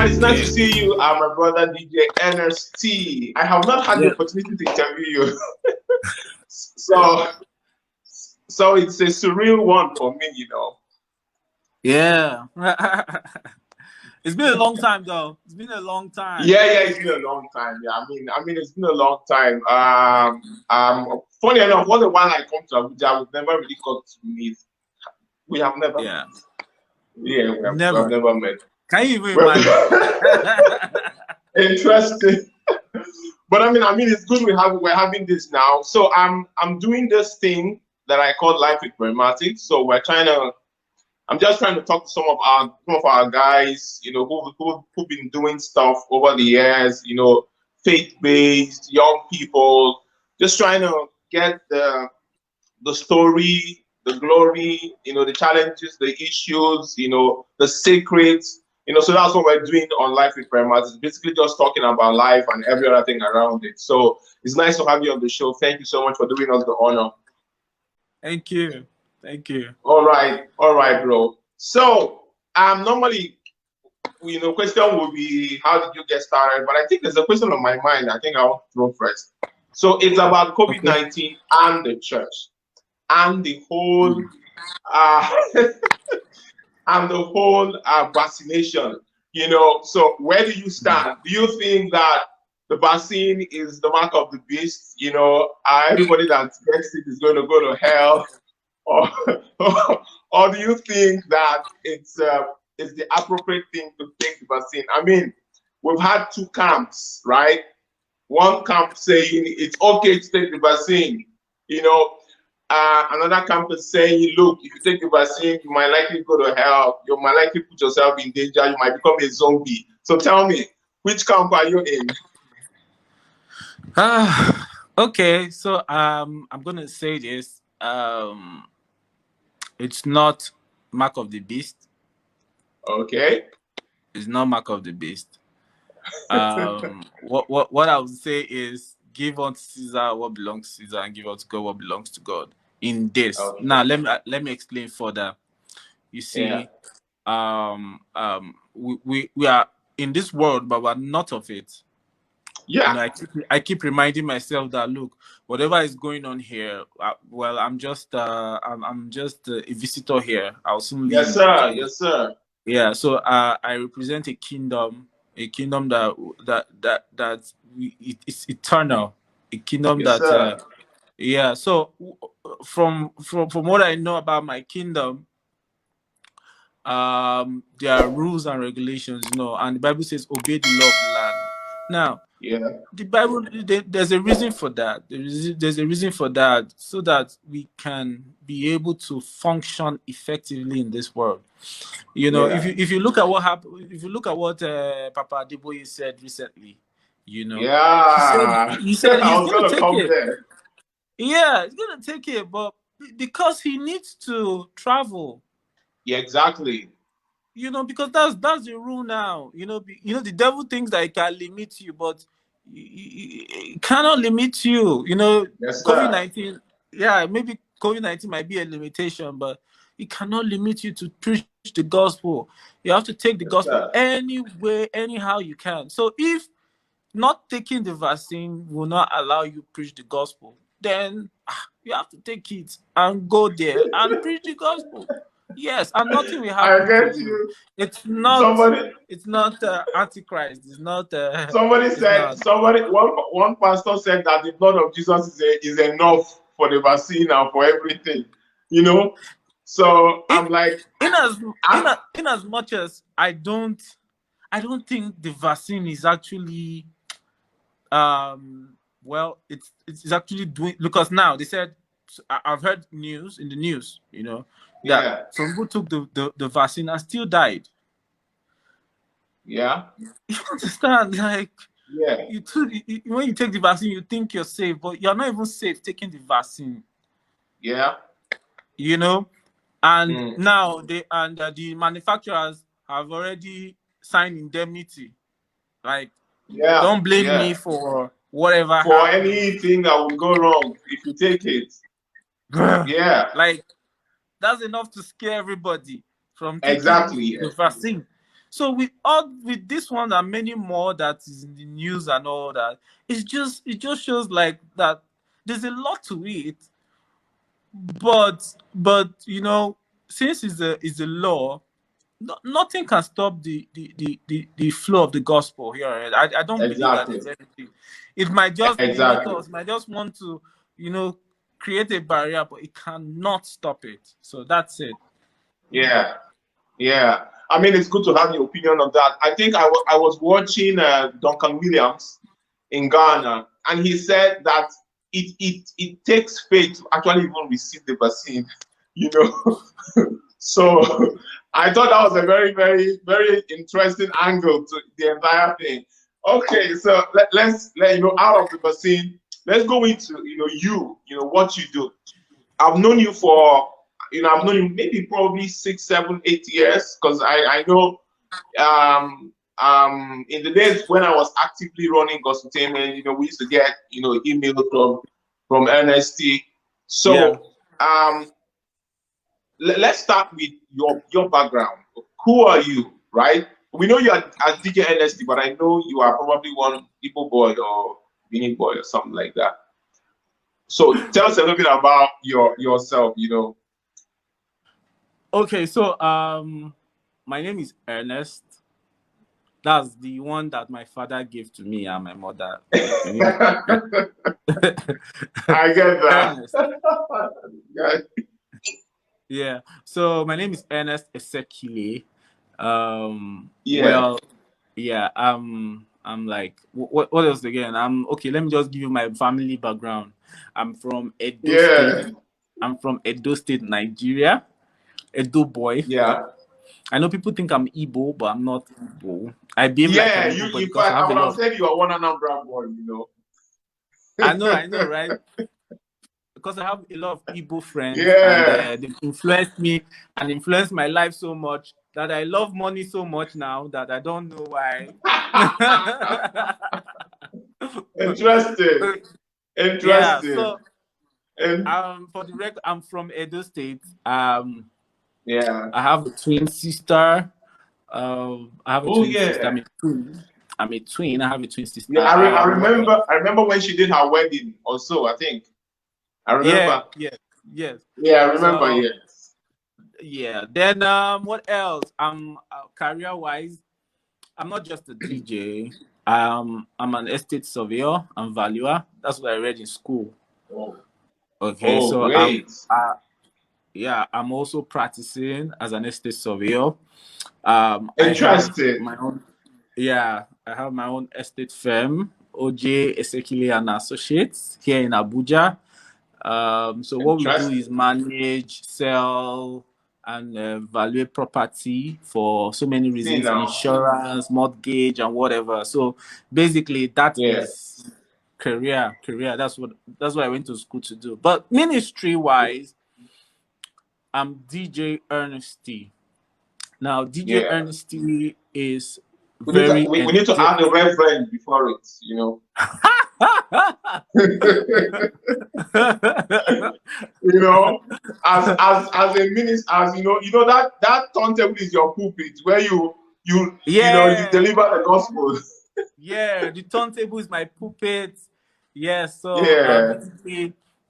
And it's nice to see you, my brother DJ Ernesty. I have not had the opportunity to interview you. so it's a surreal one for me, Yeah. It's been a long time though. It's been a long time. Yeah, it's been a long time. Yeah, I mean, it's been a long time. Funny enough, all the while I come to Abuja, we've never really got to meet. We have never met. Yeah, we have never met. Can you even imagine? Interesting. But I mean, it's good we're having this now. So I'm doing this thing that I call Life with Pragmatics. So I'm just trying to talk to some of our guys, who've been doing stuff over the years, faith-based, young people, just trying to get the story, the glory, the challenges, the issues, the secrets, so that's what we're doing on Life with Pragmatics. It's basically just talking about life and every other thing around it. So it's nice to have you on the show. Thank you so much for doing us the honor. Thank you. Thank you. All right, bro. So, normally, question would be, how did you get started? But I think there's a question on my mind. I think I want to throw first. So it's about COVID-19 and the church and the whole, vaccination. So where do you stand? Do you think that the vaccine is the mark of the beast? Everybody that gets it is going to go to hell. Or do you think that it's the appropriate thing to take the vaccine? I mean, we've had two camps, right? One camp saying it's okay to take the vaccine. Another camp is saying, look, if you take the vaccine, you might likely go to hell. You might likely put yourself in danger. You might become a zombie. So tell me, which camp are you in? Okay, so I'm gonna say this. It's not mark of the beast. Okay. It's not mark of the beast. What I would say is give unto Caesar what belongs to Caesar and give unto God what belongs to God. In this, now let me explain further. You see, we are in this world, but we're not of it. Yeah. I keep reminding myself that look, whatever is going on here, well, I'm just a visitor here. I'll soon leave. Yes, sir. Yes, sir. Yeah. So I represent a kingdom that it's eternal, a kingdom sir. Yeah. So from what I know about my kingdom, there are rules and regulations, and the Bible says obey the law of the land. Now, the Bible, there's a reason for that. There's a reason for that, so that we can be able to function effectively in this world. If you look at what happened, if you look at what Papa Adeboye said recently, he said he's gonna take it. There. Yeah, he's gonna take it, but because he needs to travel. Yeah, exactly. Because that's the rule now. The devil thinks that it can limit you, but it cannot limit you. Yes, COVID-19. Yeah, maybe COVID-19 might be a limitation, but it cannot limit you to preach the gospel. You have to take the gospel any way, anyhow you can. So if not taking the vaccine will not allow you to preach the gospel, then you have to take it and go there and preach the gospel. Yes, and nothing will happen. I get you. It's not. It's not Antichrist. It's not. Somebody said. One pastor said that the blood of Jesus is enough for the vaccine and for everything. So I'm like, in as much as I don't think the vaccine is actually, well, it's actually doing, because now they said, I've heard in the news, some people took the vaccine and still died. Yeah. You understand? Like, when you take the vaccine, you think you're safe, but you're not even safe taking the vaccine. Yeah. And now the manufacturers have already signed indemnity. Like, don't blame me for whatever happens. Anything that will go wrong if you take it. Like, that's enough to scare everybody from taking exactly the vaccine. So with this one and many more that is in the news and all that, it just shows like that there's a lot to it. But since it's a law, nothing can stop the flow of the gospel here. I don't believe that Exactly. there's anything. It might just limit Exactly. us, might just want to, create a barrier, but it cannot stop it. So that's it. Yeah. Yeah. I mean, it's good to have your opinion on that. I think I was watching Duncan Williams in Ghana, and he said that it takes faith to actually even receive the vaccine, you know. So I thought that was a very, very, very interesting angle to the entire thing. Okay, so let's out of the vaccine, let's go into what you do. I've known you for, I've known you maybe probably 6, 7, 8 years, because I know in the days when I was actively running Gospeltainment, we used to get, email from Ernesty. Yeah. So let's start with your background. Who are you, right? We know you are as DJ Ernesty, but I know you are probably one Igbo boy or Benin boy or something like that. So tell us a little bit about yourself, Okay, so my name is Ernest. That's the one that my father gave to me and my mother. My name is I get that. Ernest. Yeah. So my name is Ernest Esekile. Yeah. Well, yeah. I'm like, what else again? Okay. Let me just give you my family background. I'm from Edo State. I'm from Edo State, Nigeria. Edo boy. Yeah. I know people think I'm Igbo, but I'm not Igbo. I behave like an Igbo boy In because fact, I have I a would lot have said you are one Anambra boy, I know, right? Because I have a lot of Igbo friends, and Yeah. they've influenced me and influenced my life so much that I love money so much now that I don't know why. Interesting. Yeah. Interesting. So, for the record, I'm from Edo State. Yeah. I have a twin sister. I have a twin sister. I'm a twin. I have a twin sister. Yeah, I remember. I remember when she did her wedding, also. I think I remember. Yes. Yeah, I remember. So, Yes. yeah. Then what else? Career-wise, I'm not just a DJ. I'm an estate surveyor and valuer. That's what I read in school. Oh. Okay, Oh, so great. I'm also practicing as an estate surveyor. Interesting. I have my own estate firm, OJ Esekile and Associates, here in Abuja. So what we do is manage, sell, and evaluate property for so many reasons: insurance, mortgage, and whatever. So basically, that is career. That's what I went to school to do. But ministry-wise, I'm DJ Ernesty. Now, DJ Ernesty is we very. need to add the reverend before it, as a minister, that turntable is your pulpit where you deliver the gospel. Yeah, the turntable is my pulpit. Yes, so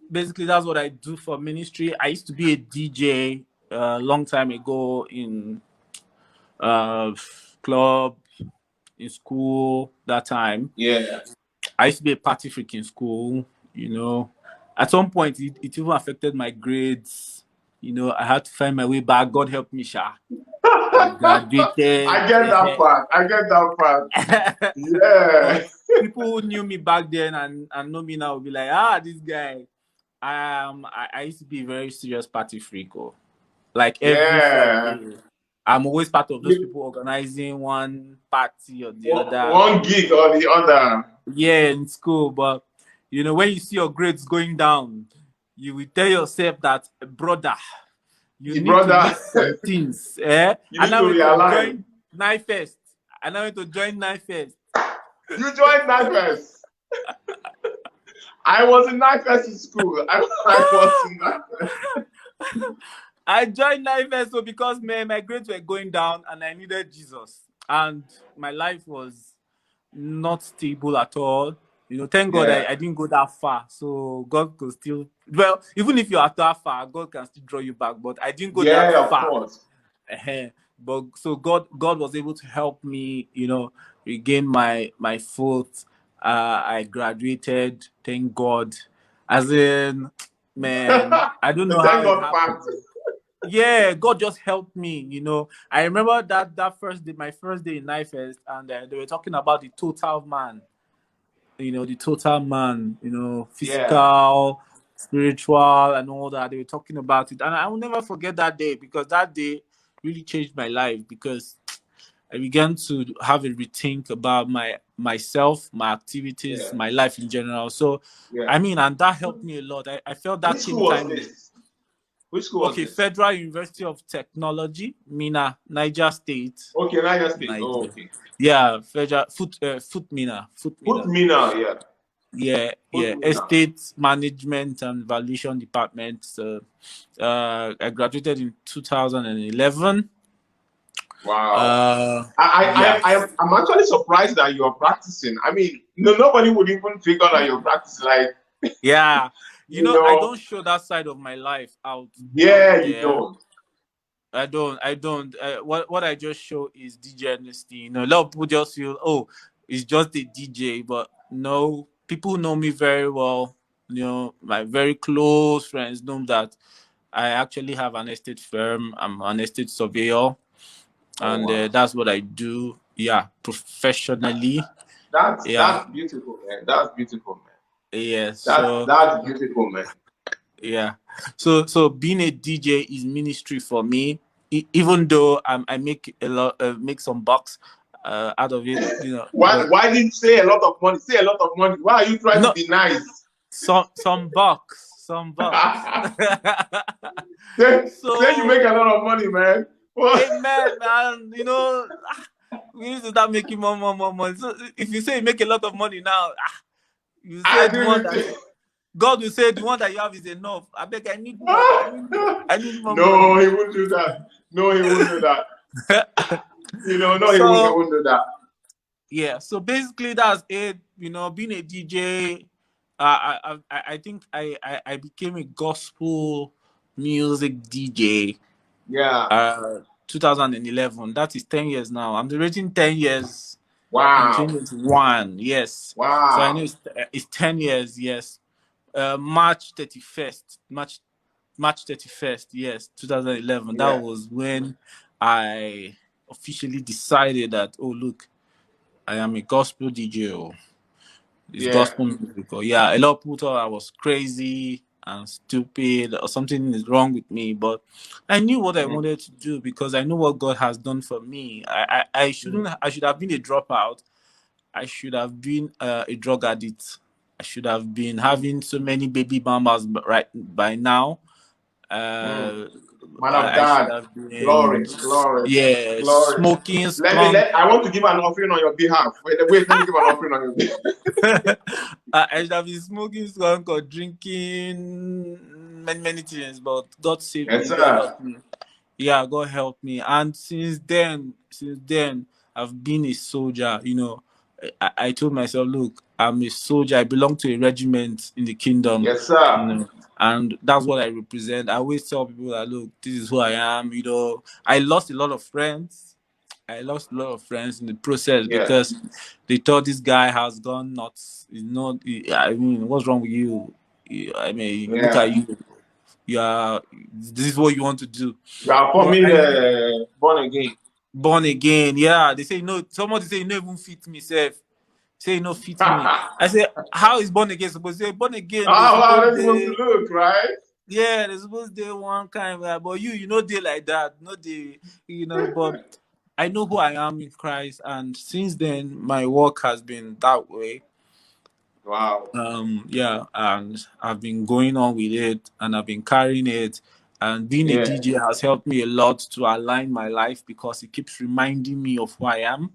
basically that's what I do for ministry. I used to be a DJ a long time ago in club, in school that time. Yeah. I used to be a party freak in school, At some point it even affected my grades. I had to find my way back. God help me, Sha. I graduated. I get that part. Yeah. People who knew me back then and know me now will be like, this guy. I used to be a very serious party freak. Like every Friday, I'm always part of those people organizing one party or the other. One gig or the other. Yeah, in school. But when you see your grades going down, you will tell yourself that, brother, you need to make some things. You need to realign. I now went to join NIFEST. You joined NIFEST. I was in NIFEST in school. I was in NIFEST. I joined NIFEST because my grades were going down and I needed Jesus. and my life was not stable at all. Thank God Yeah. I didn't go that far. So God could still, well, even if you are that far, God can still draw you back. But I didn't go that Yeah, of far. course. But so God was able to help me, regain my foot. I graduated, thank God. As in, man, I don't know how Thank it God fact. happened. Yeah, God just helped me. I remember that first day, my first day in NIFEST, and they were talking about the total man. The total man. Yeah. Physical, spiritual, and all that. They were talking about it, and I will never forget that day, because that day really changed my life, because I began to have a rethink about myself, my activities, Yeah. my life in general. So, Yeah. I mean, and that helped me a lot. I felt Which that school same was time. this? Which school was Okay, this? Federal University of Technology, Mina, Niger State, Okay, Niger State. Oh, Niger. okay. Yeah, Federal Foot Mina, Foot Put Mina. me now, yeah. Yeah, Put yeah. me now. Estate Management and Valuation Department. So, I graduated in 2011. Wow. Yeah, I'm actually surprised that you're practicing. I mean, no, nobody would even figure that you're practicing. Like, yeah. you I know, don't show that side of my life out yeah, you there. don't. I don't. What I just show is DJ Ernesty. A lot of people just feel, oh, it's just a DJ, but no, people know me very well. My very close friends know that I actually have an estate firm. I'm an estate surveyor, Oh and wow. that's what I do. Yeah, professionally. Yeah, That's beautiful, man. That's beautiful, man. yeah. So That's beautiful, man. yeah. So being a DJ is ministry for me. Even though I make a lot, make some bucks out of it, but Why did you say a lot of money? Say a lot of money. Why are you trying to no, be nice? some bucks. Say you make So, a lot of money, man. amen, man. We need to start making more money. So if you say you make a lot of money now, you I say the agree one with that you. God will say the one that you have is enough. I beg, I need more. I need more. I need more No, money. he won't do that. No, he won't do that. No, he So won't do that. yeah, so basically that's it. Being a DJ, I think I became a gospel music DJ. Yeah. 2011. That is 10 years now. I'm celebrating 10 years in Wow. 2021. Yes, so I know Wow. it's 10 years. Yes, March 31st. March 31st. Yes, 2011. That Yeah. was when I officially decided that, oh look, I am a gospel DJ. Oh. It's Yeah. gospel music. Oh, yeah, a lot of people thought I was crazy and stupid or something is wrong with me, but I knew what I Mm, wanted to do because I know what God has done for me. I mm. shouldn't. I should have been a dropout. I should have been a drug addict. I should have been having so many baby mamas right by now. Mm. Uh, Man of I should God. have been, Glory. Glory. yeah, Glory. smoking skunk. I want to give an offering on your behalf. Wait, let me give an offering on your behalf. I should have been smoking skunk or drinking many things, but God saved Yes, me. God sir. helped me. Yeah, God helped me. And since then, I've been a soldier. I told myself, look, I'm a soldier. I belong to a regiment in the kingdom. Yes, sir. You know, and that's what I represent. I always tell people that, look, this is who I am. I lost a lot of friends. I lost a lot of friends in the process Yeah. because they thought this guy has gone nuts. He's not. I mean, what's wrong with you? I mean, look Yeah. at you. You are. This is what you want to do. You are for But me I born again. born again. Yeah, they say no. Somebody say no even fit me. Self say no fit me. I say how is born again supposed to say born again? They Oh wow, suppose that's supposed to they look, right? yeah they suppose they one kind. But you know they like that. No they but I know who I am in Christ, and since then my work has been that way. Wow. Yeah, and I've been going on with it, and I've been carrying it. And being a Yeah. DJ has helped me a lot to align my life because it keeps reminding me of who I am,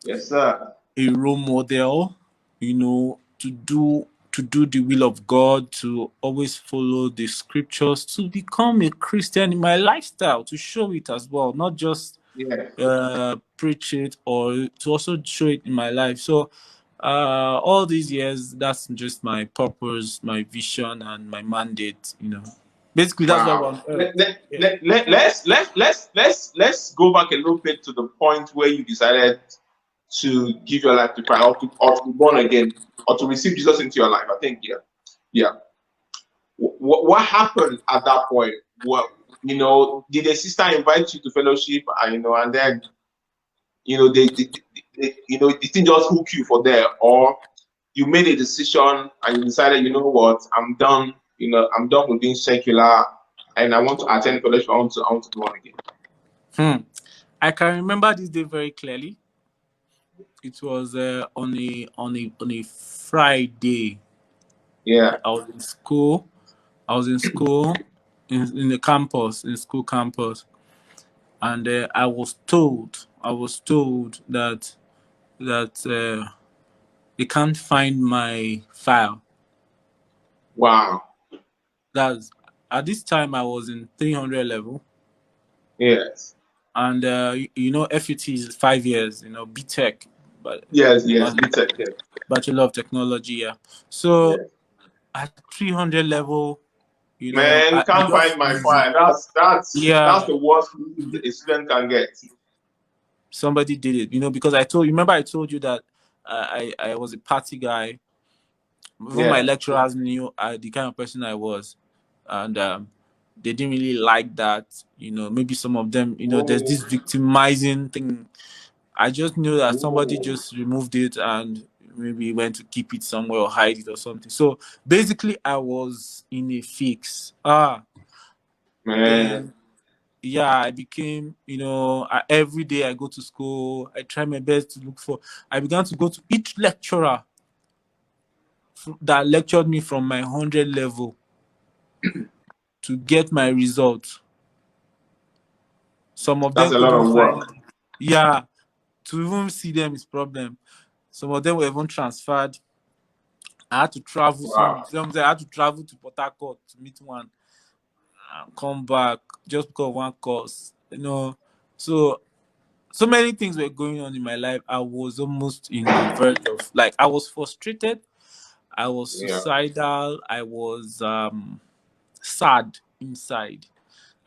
Yes, sir. a role model, to do the will of God, to always follow the scriptures, to become a Christian in my lifestyle, to show it as well, not just preach it or to also show it in my life. So all these years, that's just my purpose, my vision, and my mandate. Basically, that's why we're Wow. on earth. Let's go back a little bit to the point where you decided to give your life to Christ, or to be born again, or to receive Jesus into your life. I think, yeah. What happened at that point? What, did a sister invite you to fellowship, and then the thing just hook you for there, or you made a decision and you decided, what, I'm done. I'm done with being secular, and I want to attend fellowship. I want to be born again. I can remember this day very clearly. It was on a Friday. Yeah. I was in school. In the campus, in school campus, and I was told that they can't find my file. Wow. That's at this time I was in 300 level. Yes. And FUT is 5 years. BTech, but Yes. BTech. Yes. Bachelor of Technology. Yeah. So Yes. at 300 level, Man, I can't just find my file. That's yeah. the worst news a student can get. Somebody did it, because I told you that I was a party guy. Even my Yeah. lecturers knew the kind of person I was, and they didn't really like that. Maybe some of them, there's Oh, this victimizing thing. I just knew that somebody oh, just removed it and maybe went to keep it somewhere or hide it or something. So basically, I was in a fix. man. Then yeah, I became, every day I go to school, I try my best to look for. I began to go to each lecturer that lectured me from my 100 level to get my results. Some of That's them a lot couldn't of find, work. yeah, to even see them is problem. Some of them were even transferred. I had to travel. Wow. Some I had to travel to Port Harcourt to meet one and come back just because of one course. So many things were going on in my life. I was almost in the verge of, like, I was frustrated. I was Yeah. suicidal. I was sad inside.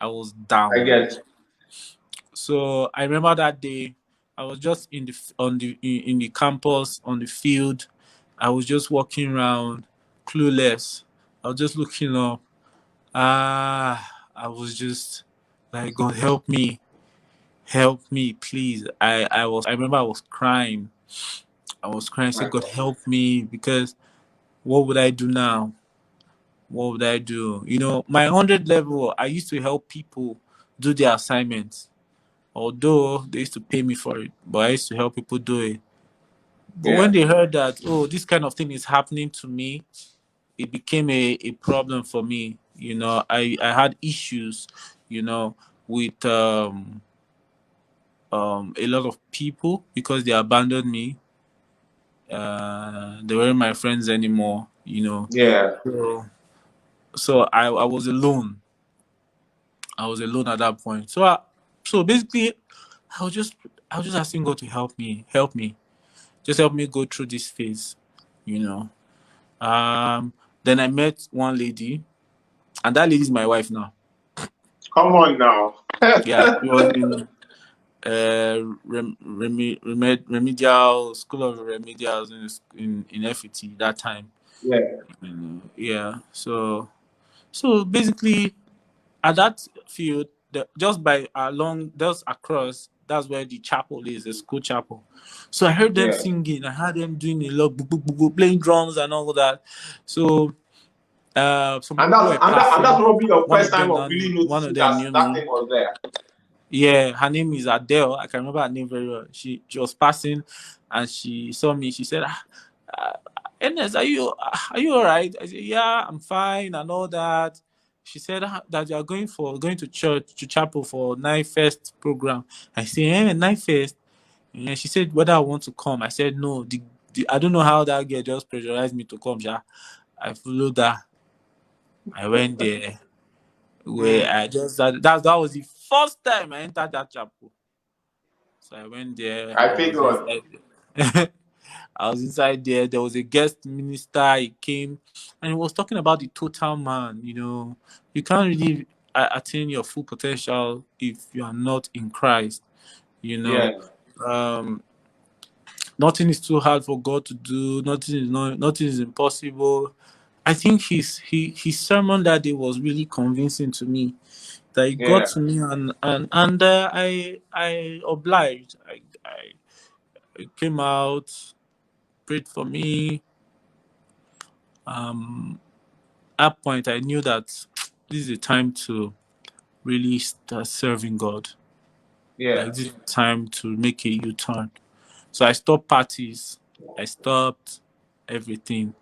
I was I down. get. So I remember that day. I was just in the campus on the field. I was just walking around, clueless. I was just looking up. I was just like, God help me, please. I remember I was crying. I said, My God God. help me, because what would I do now? What would I do? My 100 level, I used to help people do their assignments. Although they used to pay me for it, but I used to help people do it. But when Yeah. they heard that, oh, this kind of thing is happening to me, it became a problem for me. I had issues, with a lot of people because they abandoned me. They weren't my friends anymore. Yeah. So I was alone. I was alone at that point. So basically, I was just I was just asking God to help me, just help me go through this phase, you know. Then I met one lady, and that lady is my wife now. Come on now. Yeah, she was in remedial school of remedials in FET that time. Yeah. Yeah, so basically at that field, just by along, just across, that's where the chapel is, the school chapel. So I heard them Yeah. singing. I heard them doing a lot, playing drums and all that. So some And people that's were and that and that's passing. probably your One first of time them, of really one of noticing them that knew that me. thing was there. Yeah, her name is Adele. I can remember her name very well. She was passing, and she saw me. She said, uh, "Ernest, are you all right?" I said, "Yeah, I'm fine," and all that. She said that you are going to church, to chapel for night fest program. I said, night fest. And she said whether I want to come. I said no. I don't know how that girl just pressurized me to come. Yeah, I followed her. I went there. Where Mm. I just that was the first time I entered that chapel. So I went there. I I was figured. inside. I was inside there. There was a guest minister. He came and he was talking about the total man. You can't really attain your full potential if you are not in Christ. You know, Yeah. um, nothing is too hard for God to do. Nothing is impossible. I think his sermon that day was really convincing to me. That it got Yeah. to me, and I obliged. I came out, prayed for me. At that point, I knew that this is a time to really start serving God. Yeah. Like, this is time to make a U-turn. So I stopped parties. I stopped everything.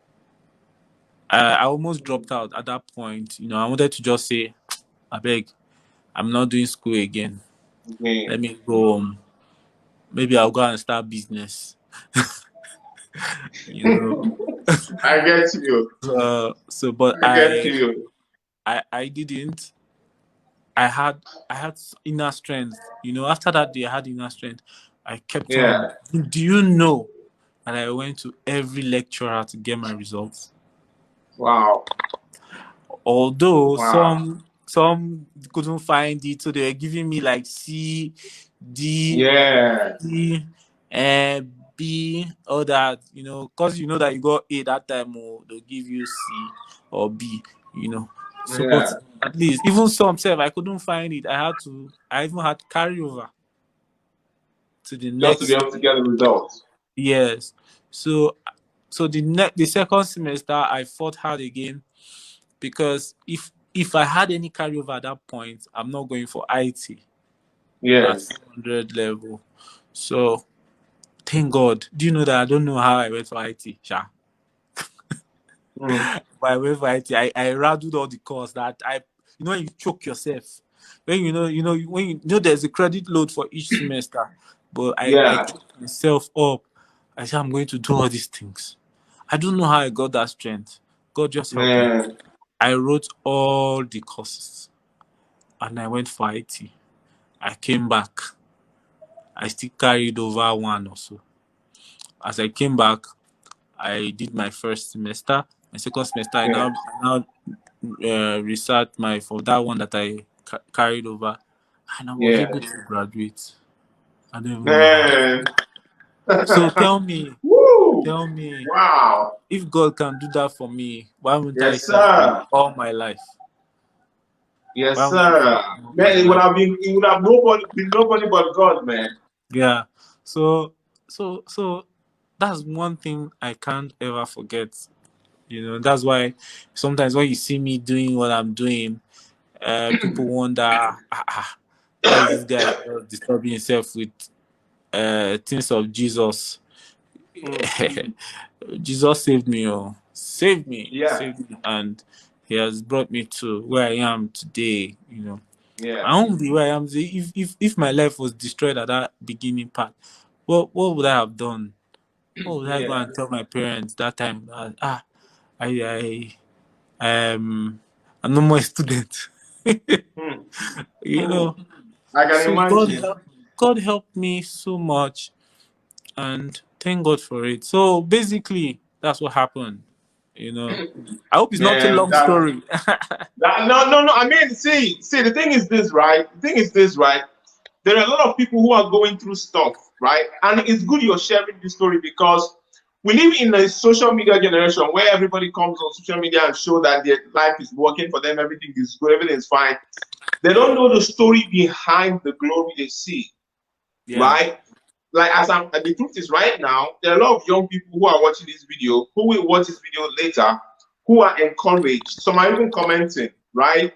I almost dropped out at that point. I wanted to just say, I beg, I'm not doing school again. Yeah. Let me go home. Maybe I'll go and start business. you know. I get you. But I get you. I didn't. I had inner strength. After that day, I had inner strength. I kept on. Yeah. Do you know that I went to every lecturer to get my results? Wow. Although Wow. some couldn't find it, so they were giving me like C, D, Yeah. C, and B, all that. Because you know that you got A that time, they'll give you C or B. So, but Yeah. at least even some self, I couldn't find it. I even had carryover to the Just to be next able to get the results. years. So the second semester I fought hard again, because if I had any carryover at that point, I'm not going for IT at Yes. 400 level. So thank God. Do you know that I don't know how I went for IT, Sha? Mm. But I went for IT. I rattled all the course that when you choke yourself. When when there's a credit load for each semester, but I Yeah. choked myself up. I said I'm going to do all these things. I don't know how I got that strength. God just helped me. Man. I wrote all the courses and I went for IT. I came back. I still carried over one or so. As I came back, I did my first semester. My second semester, I Yeah. now researched for that one that I carried over, and I was Yeah. able to graduate. I don't even know how. Man. So tell me, Woo. tell me, Wow. if God can do that for me, why won't I Yes, serve Him sir. all my life? Why Yes, won't I sir. serve Him all Man, my life? it would have been nobody but God, man. Yeah. So that's one thing I can't ever forget. That's why sometimes when you see me doing what I'm doing, people wonder, why is this guy just disturbing himself with things of Jesus? Mm. Jesus saved me, Yeah. saved me, and He has brought me to where I am today. Yeah. I won't be where I am today if my life was destroyed at that beginning part. What would I have done? What would I go Yeah. and tell my parents that time? I I'm no more a student. Mm. you Mm. know. I can So imagine. God helped me so much, and thank God for it. So basically, that's what happened. I hope it's not a Man, long story. no. I mean, see, the thing is this, right? The thing is this, right? There are a lot of people who are going through stuff, right? And it's good you're sharing this story because we live in a social media generation where everybody comes on social media and show that their life is working for them, everything is good, everything is fine. They don't know the story behind the glory they see, Yeah, right? Like the truth is right now, there are a lot of young people who are watching this video, who will watch this video later, who are encouraged. Some are even commenting, right?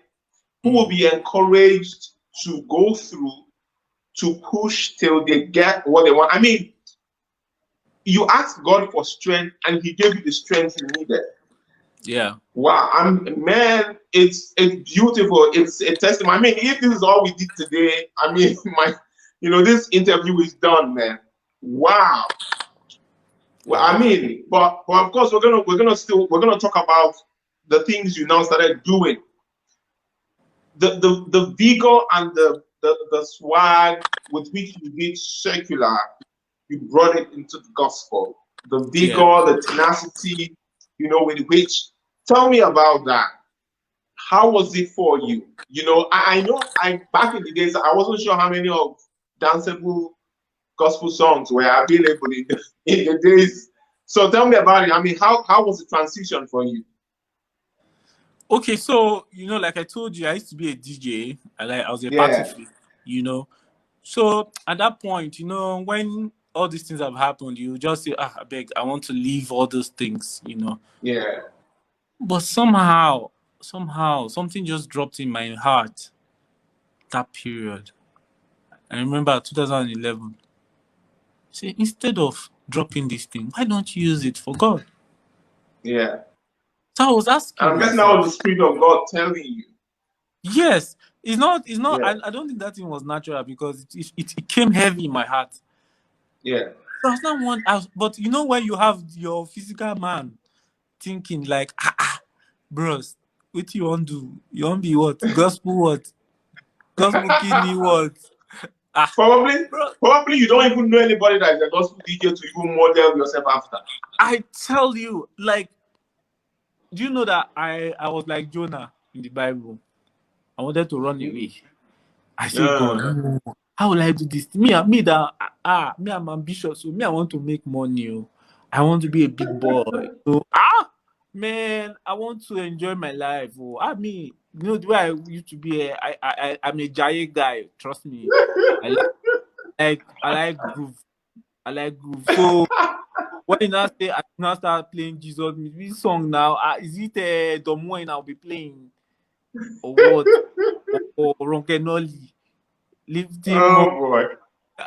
Who will be encouraged to go through, to push till they get what they want. I mean, you asked God for strength and He gave you the strength you needed. yeah, Wow, man, it's beautiful. It's a testimony. I mean, if this is all we did today, I mean, this interview is done, man. Wow. Well, yeah, I mean, but of course we're gonna talk about the things you now started doing. The vigor and the swag with which you did secular, you brought it into the gospel. The vigor, Yeah. the tenacity, with which. Tell me about that. How was it for you? I know I back in the days I wasn't sure how many of danceable gospel songs were available in the days. So tell me about it. I mean, how was the transition for you? Okay, so like I told you, I used to be a DJ. I was a party Yeah, freak. You know, so at that point, when all these things have happened, you just say, I beg, I want to leave all those things. yeah, But somehow, something just dropped in my heart that period. I remember 2011. Say, instead of dropping this thing, why don't you use it for God? yeah. So I was And asking I'm guessing that was myself, the Spirit of God telling you. yes, it's not, Yeah, I don't think that thing was natural because it came heavy in my heart. yeah. So I was not one, but when you have your physical man thinking like, bros, what you want to do? You want to be what? Gospel what? Gospel kidney what? Ah, Probably, bro, probably you don't even know anybody that is a gospel DJ to even model yourself after. I tell you, like, do you know that I was like Jonah in the Bible? I wanted to run away. I say, God, Yeah. no, how will I do this? Me that me, I'm ambitious. So me, I want to make money. Oh. I want to be a big boy. So man, I want to enjoy my life. Oh, the way I used to be. I'm a giant guy. Trust me. I I like groove. I like groove. So when you now say I now start playing Jesus, this song now, is it Domoen I'll be playing or what? Or Ronkenoli? Lifting Oh up boy.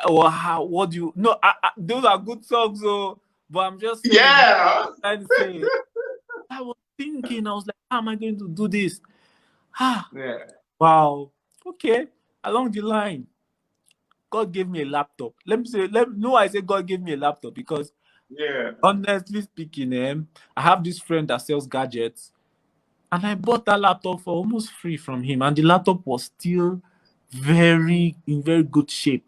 or how? What do you? No, those are good songs, though. But I'm just saying, Yeah. trying to say, I was thinking, I was like, how am I going to do this? Ah, Yeah. wow. Okay, along the line, God gave me a laptop. Let me say, no, I say God gave me a laptop because Yeah. honestly speaking, I have this friend that sells gadgets, and I bought that laptop for almost free from him, and the laptop was still in very good shape.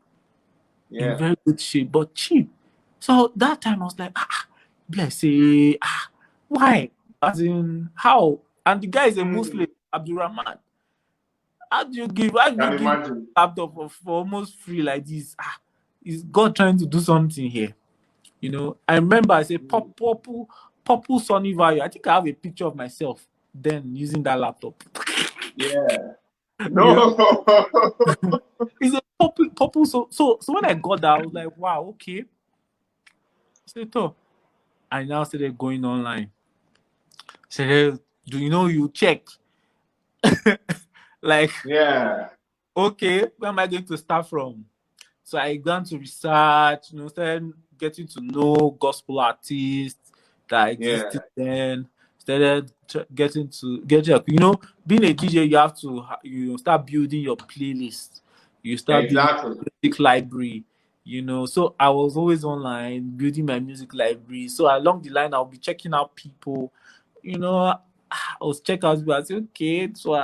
In Yeah. very good shape, but cheap. So that time I was like, bless it. Why? As in how? And the guy is a Muslim, Mm, Abdurrahman. How do you can give imagine. laptop for almost free like this? Is God trying to do something here? I remember I said Mm, purple sunny value. I think I have a picture of myself then using that laptop. yeah. you know, No. it's a purple. So when I got that, I was like, wow, okay. So I now started going online. Said, do you know you check? Like, Yeah. okay, where am I going to start from? So I began to research, started getting to know gospel artists that Yeah. existed then. Started being a DJ, you have to start building your playlist. You start building Exactly. your music library. So I was always online building my music library. So along the line, I'll be checking out people. I was check out people. I said, okay, so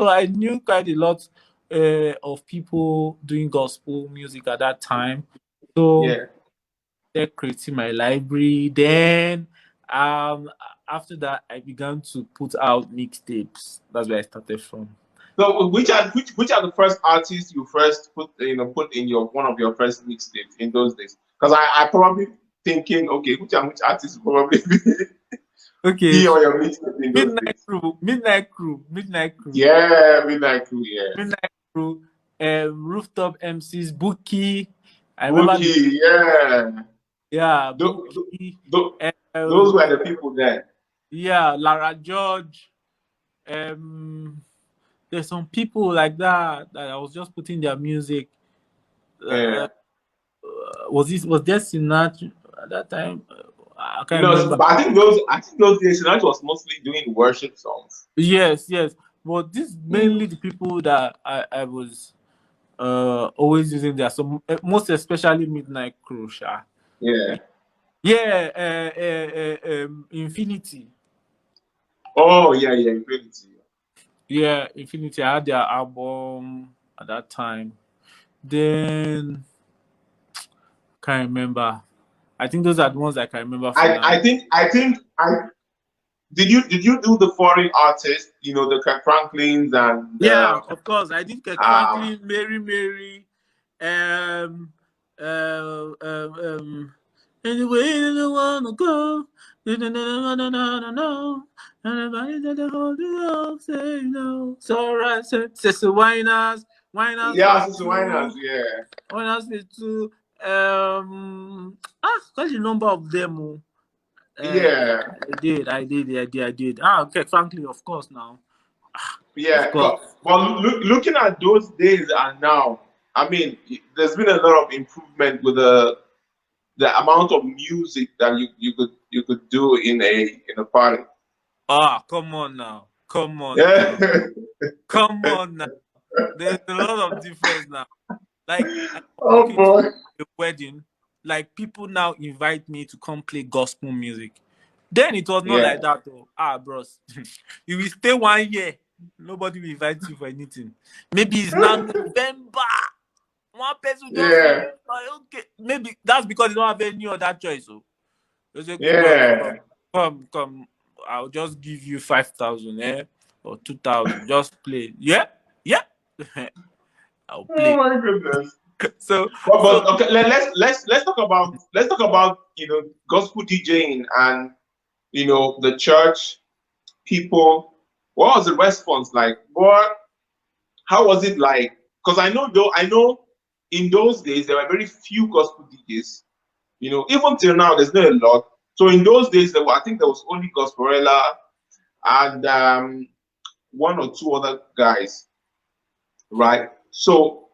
I knew quite a lot of people doing gospel music at that time. So Yeah. they're creating my library. Then um after that I began to put out mixtapes. That's where I started from. So which are the first artists you first put in your one of your first mixtapes in those days? Because I probably thinking, okay, which artists will probably Okay. be on your mixtape in those Midnight days? Crew, Midnight Crew, Midnight Crew, Yeah, Midnight Crew, yeah. Midnight Crew, Rooftop MCs, Bookie. I remember Bookie, yeah. Tho- tho- Bookie, tho- those um, were the people then. yeah, Lara George. Um, there's some people like that I was just putting their music. Uh, Yeah. was there Sinatra at that time? I can't No, remember. but I think those days Sinatra was mostly doing worship songs. Yes, yes. But this Mm. mainly the people that I was always using there. So most especially Midnight Crew. Sha. Yeah. Yeah, Infinity. Oh yeah, yeah, Infinity. Yeah, Infinity. I had their album at that time. Then can't remember. I think those are the ones I can remember for I now. think I did you do the foreign artists? You know, the Kirk Franklins and Yeah, of course. I did Kirk um Franklin, Mary Mary, um, anyway, you don't wanna go. No, no, no, no, no, no, no. Everybody that they hold you up, say no. It's alright, say Winehouse, Winehouse yeah, Phase Sister Winers, 2, yeah. Winehouse Phase 2. What's the number of them? Yeah. I did. Okay, Franklin, of course now. Of Yeah, course. but looking at those days and now, I mean, there's been a lot of improvement with the amount of music that you could do in a party. Ah, come on now. Come on Yeah. now. Come on now. There's a lot of difference now. Like I Oh walk into boy. a wedding, like people now invite me to come play gospel music. Then it was not like Yeah. that. Oh, bros. You will stay 1 year. Nobody will invite you for anything. Maybe it's now November. One person just Yeah. wait. Like, okay. Maybe that's because they don't have any other choice. So they say, okay, bros, Yeah. come. I'll just give you 5,000, or 2,000. Just play. Yeah, yeah. I'll Oh play. my goodness. So, But so okay, let's talk about gospel DJing and the church people. What was the response like? What How was it like? Because I know in those days there were very few gospel DJs. Even till now there's not a lot. So in those days I think there was only Gosporella and one or two other guys, right? So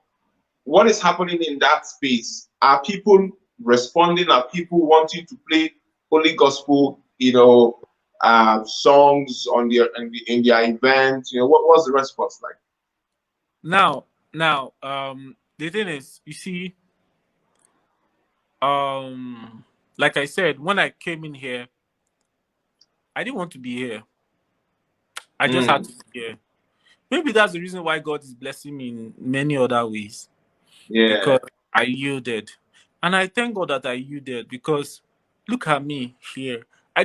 what is happening in that space? Are people responding? Are people wanting to play only gospel, songs on in their event? What's the response like? now, the thing is, you see, like I said, when I came in here, I didn't want to be here. I just had Mm, to be here. Maybe that's the reason why God is blessing me in many other ways, yeah. because I yielded. And I thank God that I yielded, because look at me here. I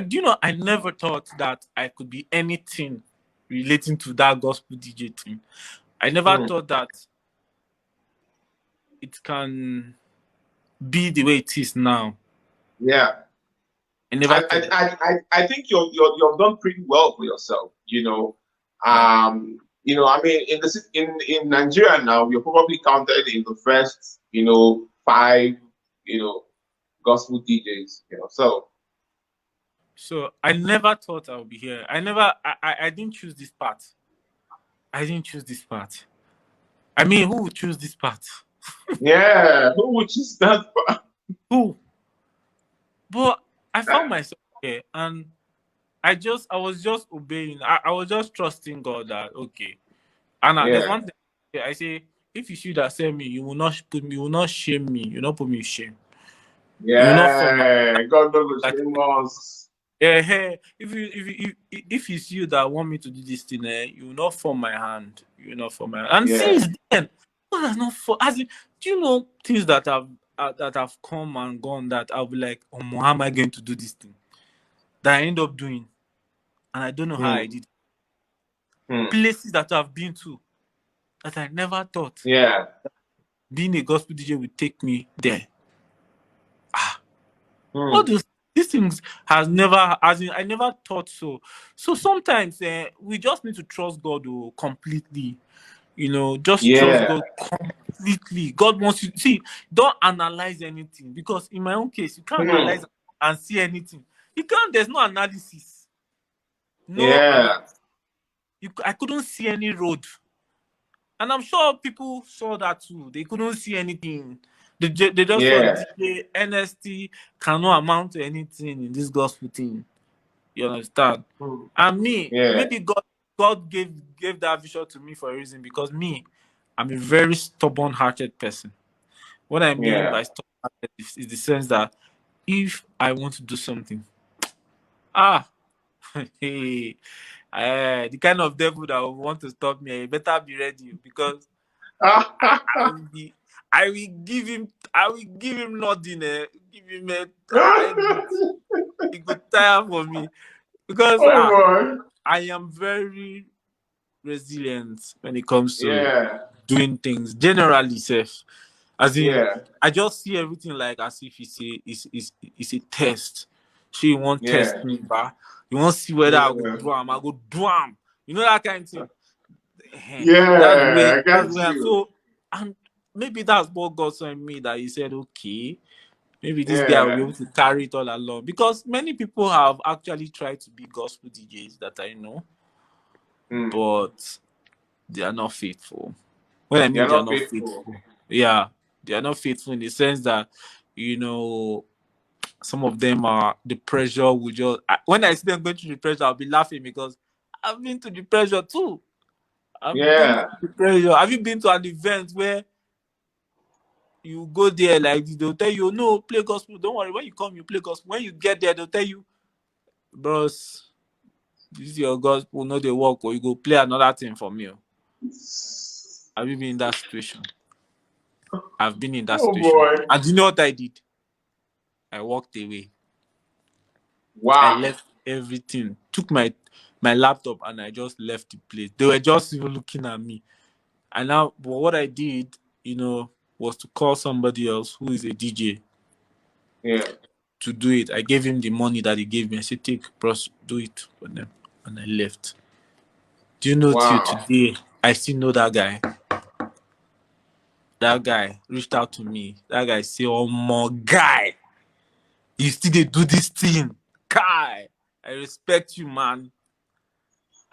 never thought that I could be anything relating to that gospel DJ thing. I never Mm, thought that it can be the way it is now. yeah. I never I, thought I, that. I think you've done pretty well for yourself. Yeah. I mean, in Nigeria now, you're probably counted in the first, five, you know, gospel DJs. So So I never thought I would be here. I didn't choose this path. I didn't choose this path. I mean, who would choose this path? yeah, who would choose that? Who? But I found myself here, and I was just obeying. I was just trusting God that okay. And there's Yeah, one thing I say: if you should accept me, you will not shame me. You will not put me in shame. You will not form my. yeah. God knows shame us. Yeah, hey, if it's you that want me to do this thing, you will not form my hand. You will not form my hand. And Yeah, since then, God has not for as in, do you know things that have come and gone that I'll be like, oh, how am I going to do this thing? That I end up doing, and I don't know how I hmm, did. hmm. Places that I've been to that I never thought Yeah, being a gospel DJ would take me there. All hmm. these things has never, as in, I never thought so. So sometimes we just need to trust God completely. Just trust Yeah, God completely. God wants you see. Don't analyze anything, because in my own case, you can't hmm. analyze and see anything. You can't. There's no analysis. No Yeah, analysis. I couldn't see any road. And I'm sure people saw that too. They couldn't see anything. They just saw yeah. DJ Ernesty cannot amount to anything in this gospel thing. You understand? Hmm. And me, Yeah, maybe God gave that vision to me for a reason, because me, I'm a very stubborn hearted person. What I mean yeah, by stubborn hearted is the sense that if I want to do something, ah, hey, The kind of devil that will want to stop me, you better be ready because I will be. I will give him. I will give him nothing. Give him a it could tire for me because Oh boy. I am very resilient when it comes to Yeah. doing things. Generally, safe. As in, Yeah. I just see everything like as if it's a test. She won't test Yeah. me, but you won't see whether I go Yeah. do am. I go do am. You know that kind of thing. That's the way. Yeah. I That's got the way. you. So, and maybe that's what God saw in me that He said, okay, maybe this guy will be Yeah. able to carry it all along. Because many people have actually tried to be gospel DJs that I know, Mm. but they are not faithful. When I mean They're they are not not faithful. faithful, yeah, they are not faithful in the sense that you know some of them are the pressure will just. When I see them going through the pressure, I'll be laughing because I've been to the pressure too. I've been to Yeah. the pressure. Have you been to an event where you go there like this, they'll tell you, no, play gospel. Don't worry. When you come, you play gospel. When you get there, they'll tell you, bros, this is your gospel, no they work, or you go play another thing for me. Have you been in that situation? I've been in that Oh situation. boy. And you know what I did? I walked away. I Wow. left everything, took my laptop, and I just left the place. They were just even looking at me. And now, but what I did, was to call somebody else who is a DJ Yeah. to do it. I gave him the money that he gave me. I said, take, bros, do it for them. And I left. Do you know till Wow. today, I still know that guy. That guy reached out to me. That guy say, oh my guy, you still dey do this thing. Kai, I respect you, man.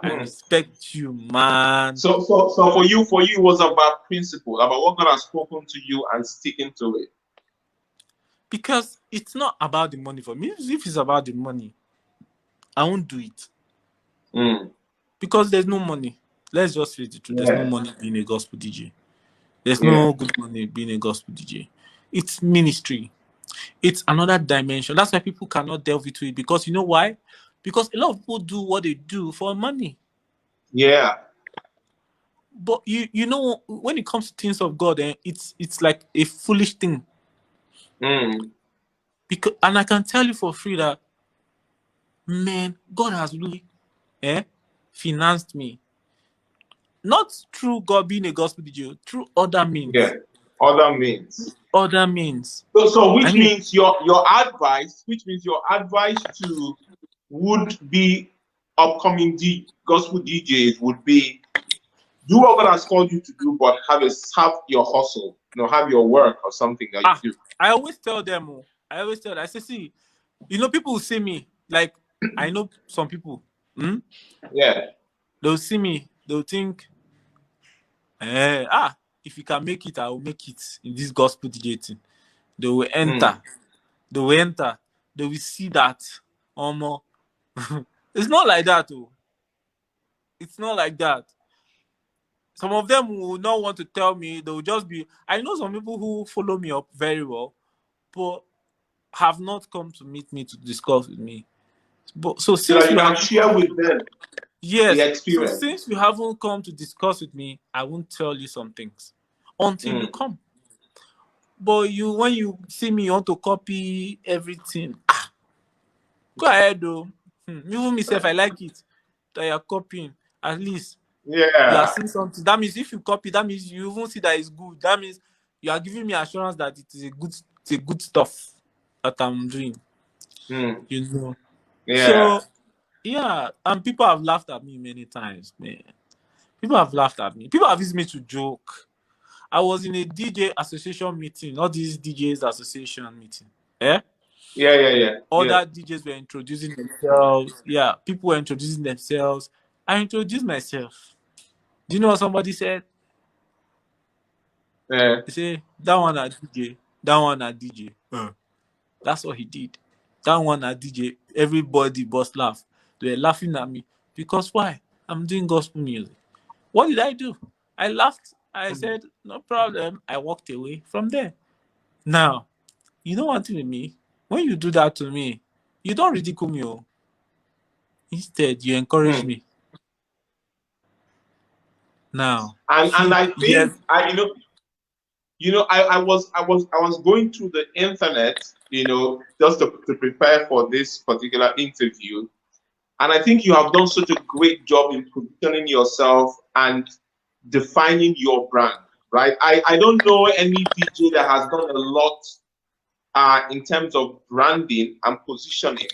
I Hmm. respect you, man. So for you, it was about principle, about what God has spoken to you and sticking to it. Because it's not about the money for me. If it's about the money, I won't do it. Mm. Because there's no money. Let's just face the truth. There's no Yeah. money being a gospel DJ. There's Yeah. no good money being a gospel DJ. It's ministry. It's another dimension. That's why people cannot delve into it. Because you know why? Because a lot of people do what they do for money. Yeah. But you know when it comes to things of God, it's like a foolish thing. Mm. Because and I can tell you for free that man, God has really financed me. Not through God being a gospel DJ, through other Yeah. means. Other means. Other means. So I which mean, means your advice to would be upcoming gospel DJs would be do what God has called you to do, but have your hustle, have your work or something that you do. I always tell them, I say, see, people will see me, like, I know some people, Yeah. they'll see me, they'll think, if you can make it, I will make it in this gospel DJ thing. They will Mm. enter, they will enter, they will see that, it's not like that, oh. It's not like that. Some of them will not want to tell me, they will just be, I know some people who follow me up very well, but have not come to meet me to discuss with me. But so So that since you you can haven't share with them the yes, so experience. since you haven't come to discuss with me, I won't tell you some things until you Mm. come. But when you see me, you want to copy everything. Go ahead though. Even myself, I like it that you're copying. At least you are Yeah. seeing something. That means if you copy, that means you even see that it's good. That means you are giving me assurance that it is a good stuff that I'm doing. Mm. You know. Yeah. So yeah, and people have laughed at me many times, man. People have laughed at me. People have used me to joke. I was in a DJ association meeting, not this DJs association meeting. Eh? Yeah. Yeah. Yeah. Yeah. Other DJs were introducing themselves. Yeah, people were introducing themselves. I introduced myself. Do you know what somebody said? Yeah. They say, that one a DJ, that one a DJ. That's what he did. That one a DJ. Everybody bust laugh. They were laughing at me. Because why? I'm doing gospel music. What did I do? I laughed. I said, no problem. I walked away from there. Now, you know one thing with me? When you do that to me, you don't ridicule me. Oh. Instead, you encourage Mm. me. Now, And I yes, think I was going through the internet, just to prepare for this particular interview. And I think you have done such a great job in positioning yourself and defining your brand, right? I don't know any DJ that has done a lot in terms of branding and positioning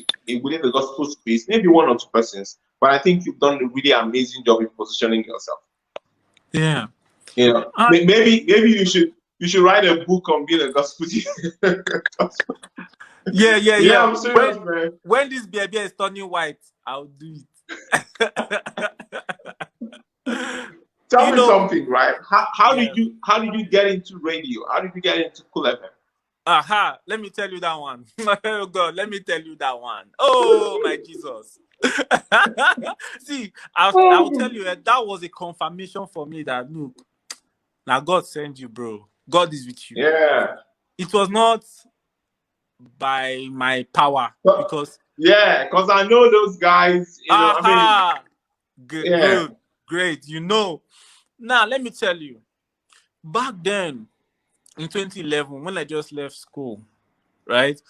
within the gospel space. Maybe one or two persons, but I think you've done a really amazing job in positioning yourself. yeah. Maybe you should write a book on being a gospel DJ. Yeah, yeah, Yeah, yeah. I'm serious, man. When this baby is turning white, I'll do it. Tell You me know, something, right? How yeah. did you get into radio? How did you get into Cool FM? Aha, let me tell you that one. Oh God, let me tell you that one. Oh my Jesus. See, I'll tell you that was a confirmation for me that look, now God sent you, bro. God is with you. Yeah. It was not by my power because Yeah, because I know those guys, I mean, aha, yeah, good, great. Now let me tell you, back then in 2011, when I just left school, right?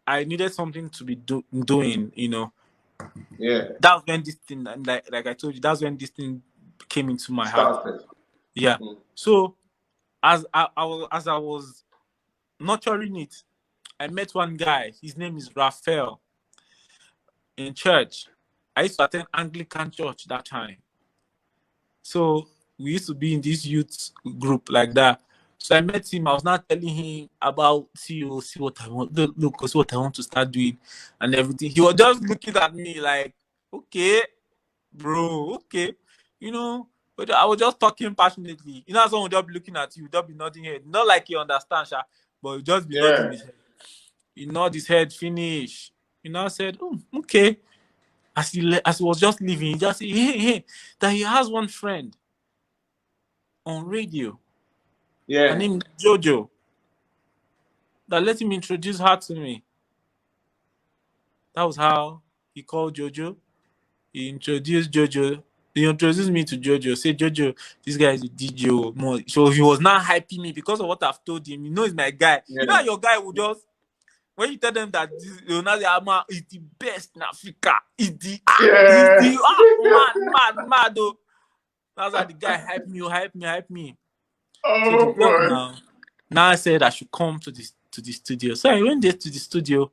I needed something to be doing, yeah, That's when this thing, and like I told you, that's when this thing came into my heart. started. Yeah. Mm. So as I was nurturing it, I met one guy. His name is Raphael in church. I used to attend Anglican church that time. So we used to be in this youth group like that. So I met him. I was not telling him about see what I want. Look, see what I want to start doing and everything. He was just looking at me like, okay, bro, okay. But I was just talking passionately. Someone will just be looking at you, just be nodding head. Not like you understand, Sha, but he'll just be nodding Yeah, his head. He nod his head, finish. I said, oh, okay. As he was just leaving, he just said, hey, that he has one friend on radio. Her yeah, name is Jojo. That let him introduce her to me. That was how he called Jojo. He introduced Jojo. He introduced me to Jojo. Say, Jojo, this guy is a DJ. More. So he was now hyping me because of what I've told him. He's my guy. yeah, How your guy will just, when you tell them that this Leonardo Ama is the best in Africa, yeah. mad though. That's how the guy hype me. So the Oh boss boy. now I said I should come to the studio. So I went there to the studio.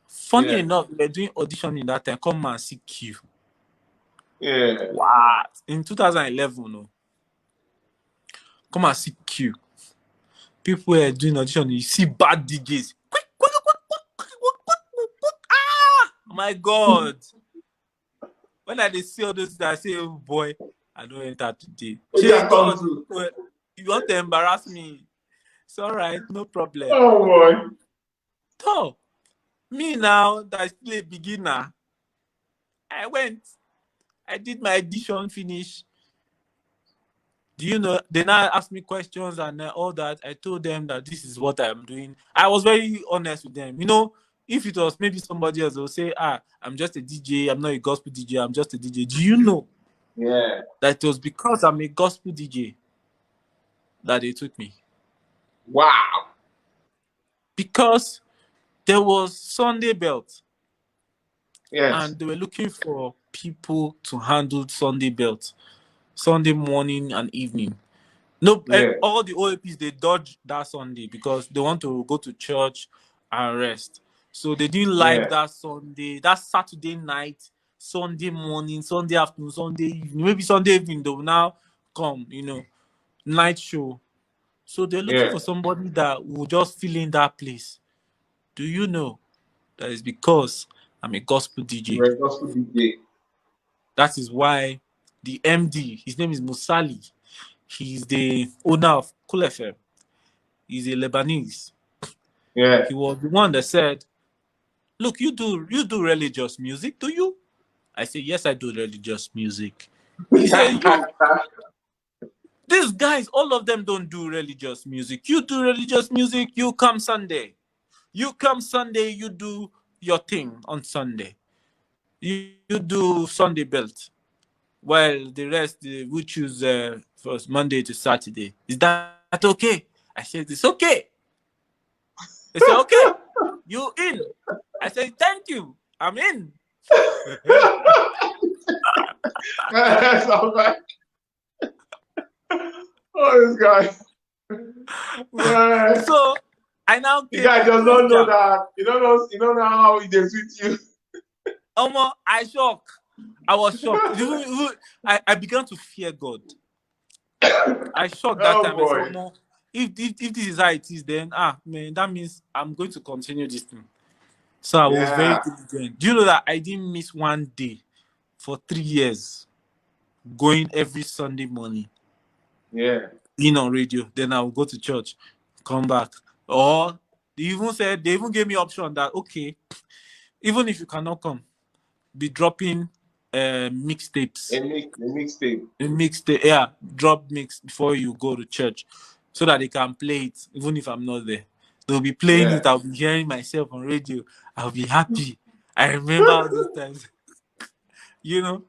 Funny Yeah, enough, we were doing auditioning that time. Come and see Q. yeah, What? In 2011, no. Come and see Q. People were doing audition. You see bad DJs. Ah, my God. When I see all those, I say, oh boy, I don't enter today. maybe Say, I come God, to. you want to embarrass me? It's all right, no problem. Oh boy. So, me now, that's still a beginner, I went. I did my audition, finish. Do you know? They now asked me questions and all that. I told them that this is what I'm doing. I was very honest with them. If it was maybe somebody else, they'll say, I'm just a DJ. I'm not a gospel DJ. I'm just a DJ. Do you know Yeah. that it was because I'm a gospel DJ that they took me? Wow. Because there was Sunday Belt Yes. and they were looking for people to handle Sunday Belt, Sunday morning and evening. No, Yeah. all the OAPs they dodge that Sunday because they want to go to church and rest. So they didn't like Yeah. that Sunday, that Saturday night, Sunday morning, Sunday afternoon, Sunday evening, maybe Sunday evening they will now come, night show. So they're looking Yeah. for somebody that will just fill in that place. Do you know that is because I'm a gospel DJ? You're a gospel DJ. That is why the MD, his name is Musali. He's the owner of Cool FM. He's a Lebanese. Yeah. He was the one that said, "Look, you do religious music, do you?" I said, "Yes, I do religious music." He said, these guys, all of them don't do religious music. You do religious music, you come Sunday. You come Sunday, you do your thing on Sunday. You do Sunday belt. Well, the rest we choose first Monday to Saturday. Is that okay? I said it's okay. They said okay. You in? I said thank you. I'm in. So like, oh, this guy. Man. So I now The came guy to does Praise not know Jam. that. You don't know how it is with you. I shocked. I was shocked. I began to fear God. I shocked that Oh time. I said, boy. Omo, if this is how it is, then man, that means I'm going to continue this thing. So I was very Yeah. diligent. Do you know that I didn't miss one day for 3 years, going every Sunday morning, Yeah. being on radio. Then I will go to church, come back. Or they even gave me option that okay, even if you cannot come, be dropping mixtapes. A mixtape. A mixtape, yeah, drop mix before you go to church, so that they can play it even if I'm not there. They'll be playing Yeah. it. I'll be hearing myself on radio. I'll be happy. I remember all those times. You know,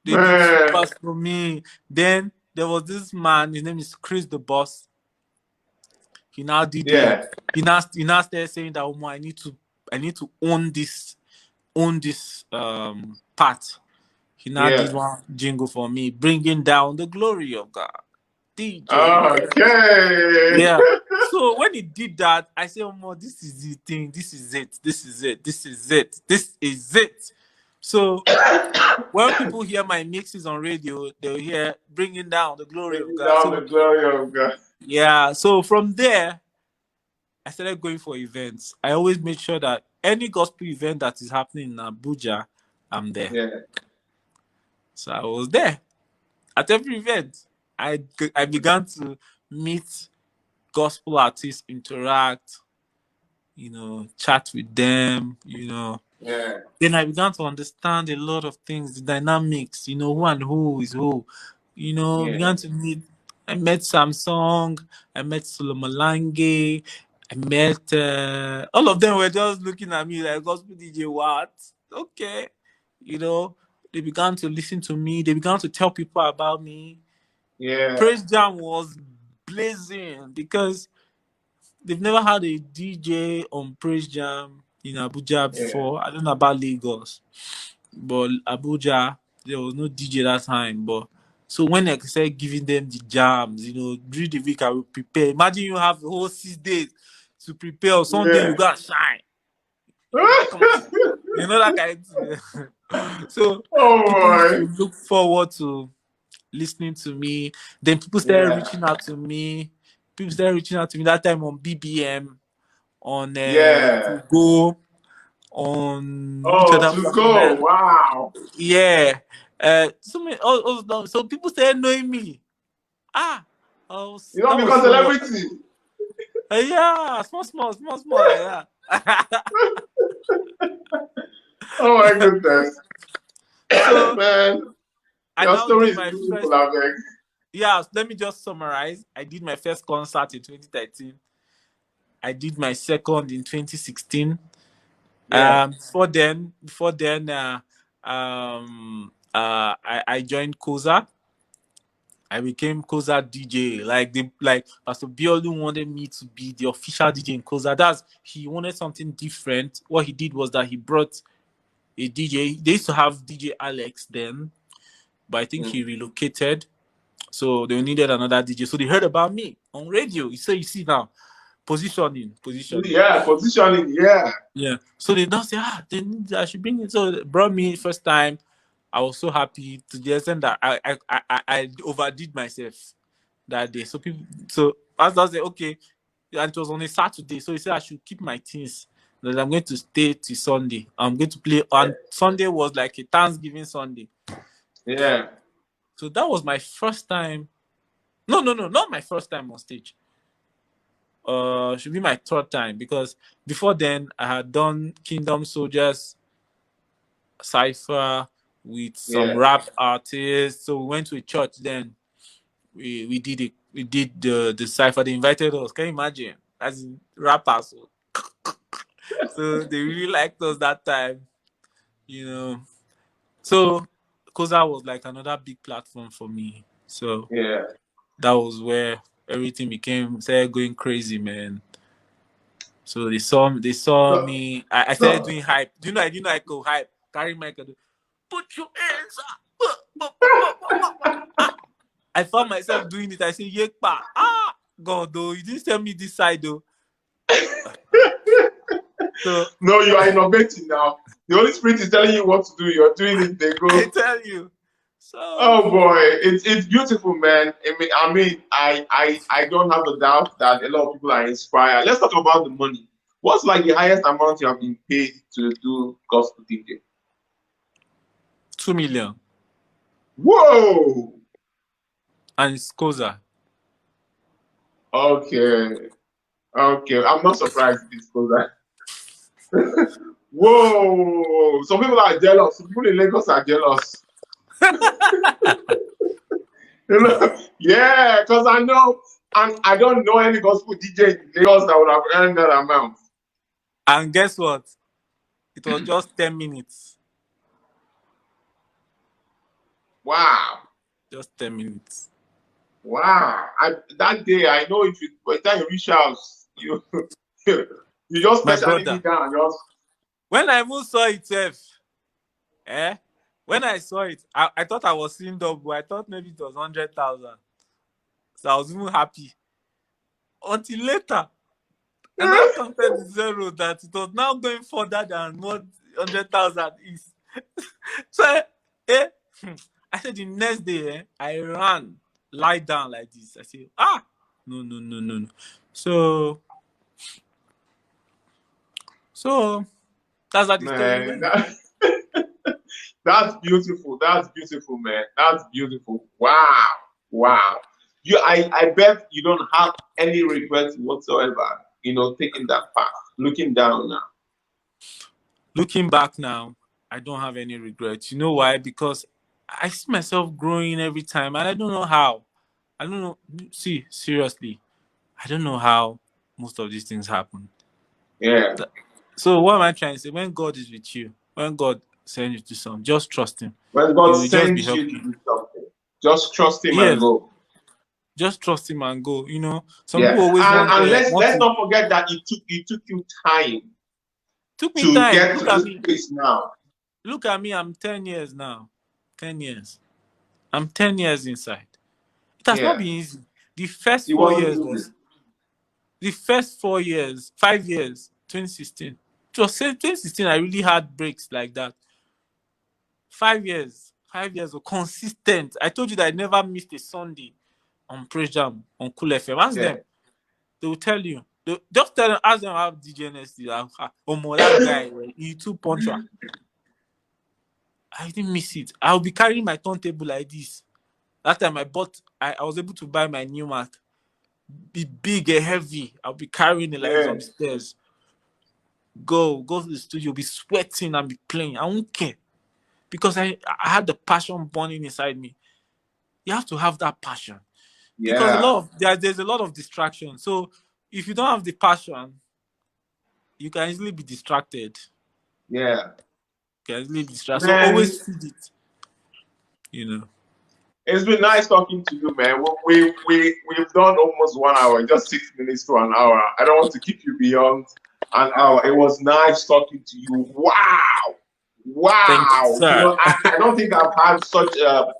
they did Man. super for me. Then there was this man. His name is Chris the Boss. He now did the. Yeah. He now started saying that I need to own this part. He now did Yeah. one jingle for me, bringing down the glory of God. DJ. Okay. Yeah. So when he did that, I said, "Oh, this is the thing. This is it. This is it. This is it. This is it." So when people hear my mixes on radio, they'll hear bringing down the glory of Bringing God. down the So glory of God. yeah. So from there, I started going for events. I always make sure that any gospel event that is happening in Abuja, I'm there. Yeah. So I was there at every event. I began to meet gospel artists, interact, chat with them, Yeah. Then I began to understand a lot of things, the dynamics, who and who is who. Yeah. Began to meet. I met Samsung, I met Solomalange, I met all of them were just looking at me like gospel DJ, what? Okay. You know, they began to listen to me, they began to tell people about me. Yeah. Praise Jam was blazing because they've never had a DJ on Praise Jam in Abuja Yeah. before. I don't know about Lagos, but Abuja, there was no DJ that time. But so when I started giving them the jams, during the week I will prepare. Imagine you have the whole 6 days to prepare. On Sunday you Yeah. gotta shine. Come on. That kind of thing. So Oh people used boy. to look forward to listening to me. Then people started Yeah. reaching out to me. People started reaching out to me that time on BBM, on Yeah. to go, on which Oh, other to platform? go. Wow. Yeah. So many, so people started knowing me. Ah, You don't that was become so. celebrity. Yeah, small like that. Oh my goodness. So Man, I your now story did is my beautiful, first. Abeg. Yeah, let me just summarize. I did my first concert in 2013. I did my second in 2016. Yeah. Before then, I joined Koza. I became Koza DJ. Like Pastor Biolu wanted me to be the official DJ in Koza. He wanted something different. What he did was that he brought a DJ. They used to have DJ Alex then, but I think he relocated. So they needed another DJ. So they heard about me on radio. So you see now, positioning. Yeah, positioning. Yeah. Yeah. So they now say, I should bring it. So they brought me first time. I was so happy to the extent that I overdid myself that day. So as I said, okay, and it was on a Saturday. So he said I should keep my things. That I'm going to stay till Sunday. I'm going to play on Sunday was like a Thanksgiving Sunday. Yeah. So that was my first time. No, not my first time on stage. Should be my third time because before then I had done Kingdom Soldiers Cypher with some Yeah. rap artists. So we went to a church then. We did the cypher. They invited us. Can you imagine? As in rappers. So they really liked us that time. So Koza was like another big platform for me. So Yeah. that was where everything started going crazy, man. So they saw So, me. I started so doing hype. Do you know I go hype? Carry mic and do, put your hands up. I found myself doing it. I say, Yekpa. God, though, you didn't tell me this side, though. So no, you are innovating now. The Holy Spirit is telling you what to do. You're doing it. They I go. tell you. So Oh boy, it's beautiful, man. I don't have a doubt that a lot of people are inspired. Let's talk about the money. What's like the highest amount you have been paid to do gospel DJ? 2 million. Whoa. And it's Koza. Okay. Okay. I'm not surprised this goes that. Whoa. Some people are jealous. Some people in Lagos are jealous. You know? Yeah, because I know, and I don't know any gospel DJ in Lagos that would have earned that amount. And guess what? It was just 10 minutes. Wow. Just 10 minutes. Wow. That day, I know if you, by the time you reach out, you, you just My specially brother. kneel down and just. When I even saw it, when I saw it, I thought I was seeing double. I thought maybe it was 100,000. So I was even happy. Until later, and I counted the zero that it was now going further than what 100,000 is. So, I said the next day, I ran, lie down like this. I said, no, no, no, no, no. So that's how the story Man, went. that's beautiful. That's beautiful, man. That's beautiful. Wow. Wow. I bet you don't have any regrets whatsoever, taking that path, looking down now. Looking back now, I don't have any regrets. You know why? Because I see myself growing every time, and I don't know how. I don't know. See, seriously, I don't know how most of these things happen. Yeah. So what am I trying to say? When God is with you, when God sends you to something, just trust Him. When God He will just be sends you to helping. do something, just trust Him and Yes, go. just trust Him and go. Some Yeah. people always And want let's to. not forget that it took you time Took me to time. get to Look at this me. place now. Look at me. I'm 10 years now. 10 years. I'm 10 years inside. It has not Yeah. been easy. The first It four wasn't years easy. was the first 4 years, 5 years, 2016. It was 2016. I really had breaks like that. 5 years were consistent. I told you that I never missed a Sunday on Praise Jam on Cool FM. Ask Yeah. them. They will tell you. Just tell them, ask them how DJ Ernesty. That guy, he too punctual. I didn't miss it. I'll be carrying my turntable like this. That time I was able to buy my new Mac. Be big and heavy. I'll be carrying it like this Yeah. on the stairs. Go to the studio, be sweating and be playing. I won't care. Because I had the passion burning inside me. You have to have that passion. Because Yeah. there's a lot of distraction. So if you don't have the passion, you can easily be distracted. Yeah. You can easily be distracted. So Man, always feed it. it's been nice talking to you, man. We've done almost 1 hour, just 6 minutes to an hour. I don't want to keep you beyond an hour. It was nice talking to you. Wow. Thank you, Wow. sir. I don't think I've had such a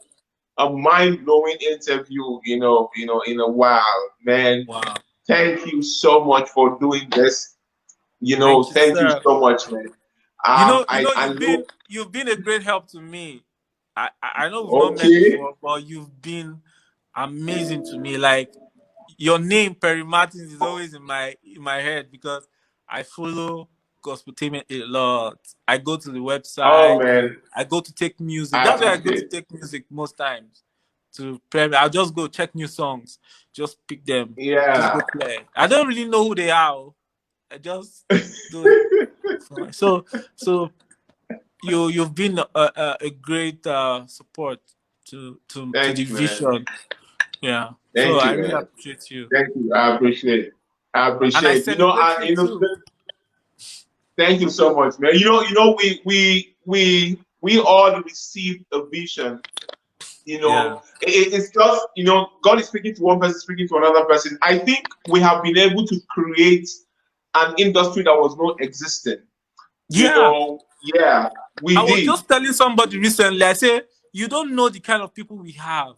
mind-blowing interview, in a while. Man, Wow. thank you so much for doing this. Thank you, Thank you sir. so much, man. I know. You've been a great help to me. I know we've not met Okay. before, but you've been amazing to me. Like your name, Perry Martins, is always in my head because I follow Gospeltainment a lot. I go to the Oh website. man, I go to take music. I That's where I go to appreciate. take music most times. To play, I'll just go check new songs, just pick them, just Yeah. go play. I don't really know who they are. I just do it. So you've been a great support to the Thank you, man. vision. Yeah. So Thank I you, really man. appreciate you. Thank you. I appreciate it. I And I appreciate. celebrate you too. Thank you so much, man. We we all received a vision. You Yeah. know, it's just, you know, God is speaking to one person, speaking to another person. I think we have been able to create an industry that was not existent. You Yeah. know, yeah, I we was did. just telling somebody recently, I say, you don't know the kind of people we have.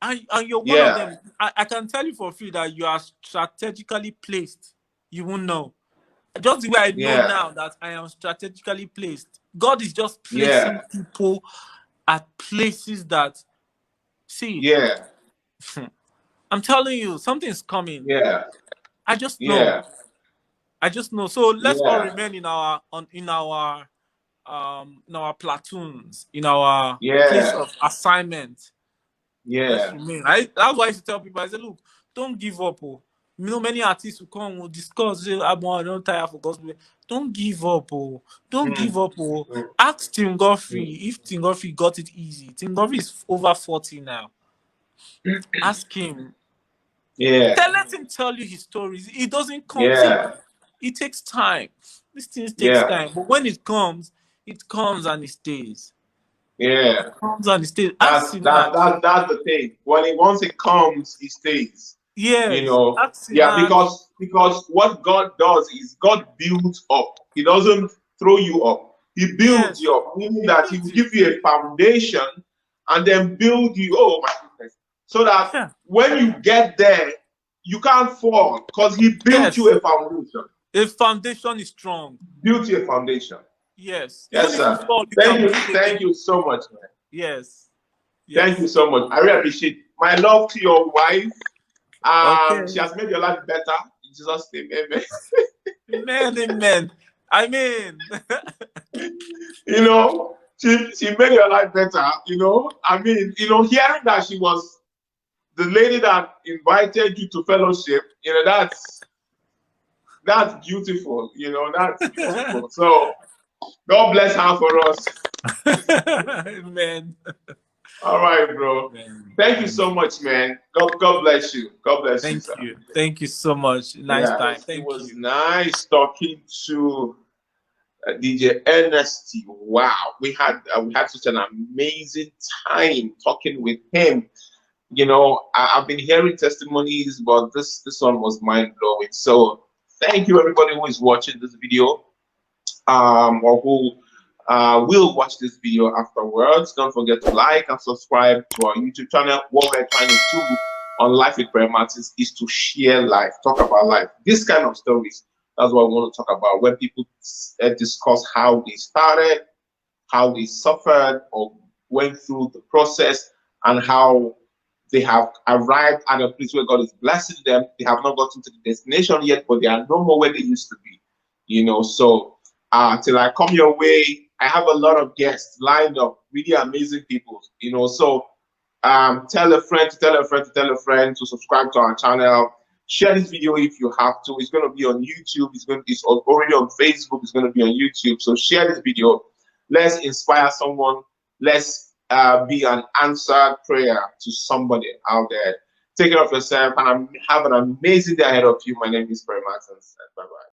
And you're one of Yeah, them. I can tell you for a free that you are strategically placed. You won't know. Just the way I know yeah, now that I am strategically placed. God is just placing yeah, people at places that, see, yeah, I'm telling you, something's coming. yeah, I just know. yeah, I just know. So let's all yeah, remain in our platoons, in our place yeah, of assignment. Let's yeah. remain. That's why I used to tell people, I said, look, don't give up. Oh. You know, many artists will come, will discuss, say, I don't tire for gospel. Don't give up. Oh. Don't Mm, give up. Oh. mm, Ask Tim Godfrey mm. if Tim Godfrey got it easy. Tim Godfrey is over 40 now. Ask him. Yeah, Let him tell you his stories. It doesn't come. See, yeah, it takes time. These things takes yeah, time. But when it comes and it stays. yeah. It comes and it stays. Ask Sinach. That's the thing. When it once it comes, it stays. You Yes. know, Ask yeah, Sinach. because what God does is God builds up. He doesn't throw you up. He builds Yes. you up, meaning He that He will built you. give you a foundation and then build you. Oh my goodness! So that Yeah. when you get there, you can't fall because He built you Yes. a foundation. A foundation is strong. Built you a foundation. Yes. Even Yes, if you sir. fall, you can build Thank again. you so much, man. Yes. Thank you Yes. so much. I really appreciate it. My love to your wife. Okay. She has made your life better. In Jesus' name, amen. Amen. Amen. I mean, You know, she made your life better. You know, I mean, you know, hearing that she was the lady that invited you to fellowship, you know, that's beautiful. You know, that's beautiful. So God bless her for us. amen. All right, bro. Amen. Thank you so Amen. much, man. God bless you. God bless you, Thank sir. you. Thank you so much. Nice Yeah, time. it Thank was you. nice talking to DJ Ernesty. Wow, we had such an amazing time talking with him. You know, I've been hearing testimonies, but this one was mind blowing. So thank you everybody who is watching this video, or who will watch this video afterwards. Don't forget to like and subscribe to our YouTube channel. What we're trying to do on Life with Prayer Martins is to share life, talk about life. This kind of stories. That's what we want to talk about. When people discuss how they started, how they suffered or went through the process, and how they have arrived at a place where God is blessing them. They have not gotten to the destination yet, but they are no more where they used to be. You know, so till I come your way, I have a lot of guests lined up, really amazing people. You know, so tell a friend to tell a friend to tell a friend to subscribe to our channel. Share this video if you have to. It's going to be on YouTube. It's already on Facebook. It's going to be on YouTube. So share this video. Let's inspire someone. Let's be an answered prayer to somebody out there. Take care of yourself and have an amazing day ahead of you. My name is Perry Martins. Bye bye.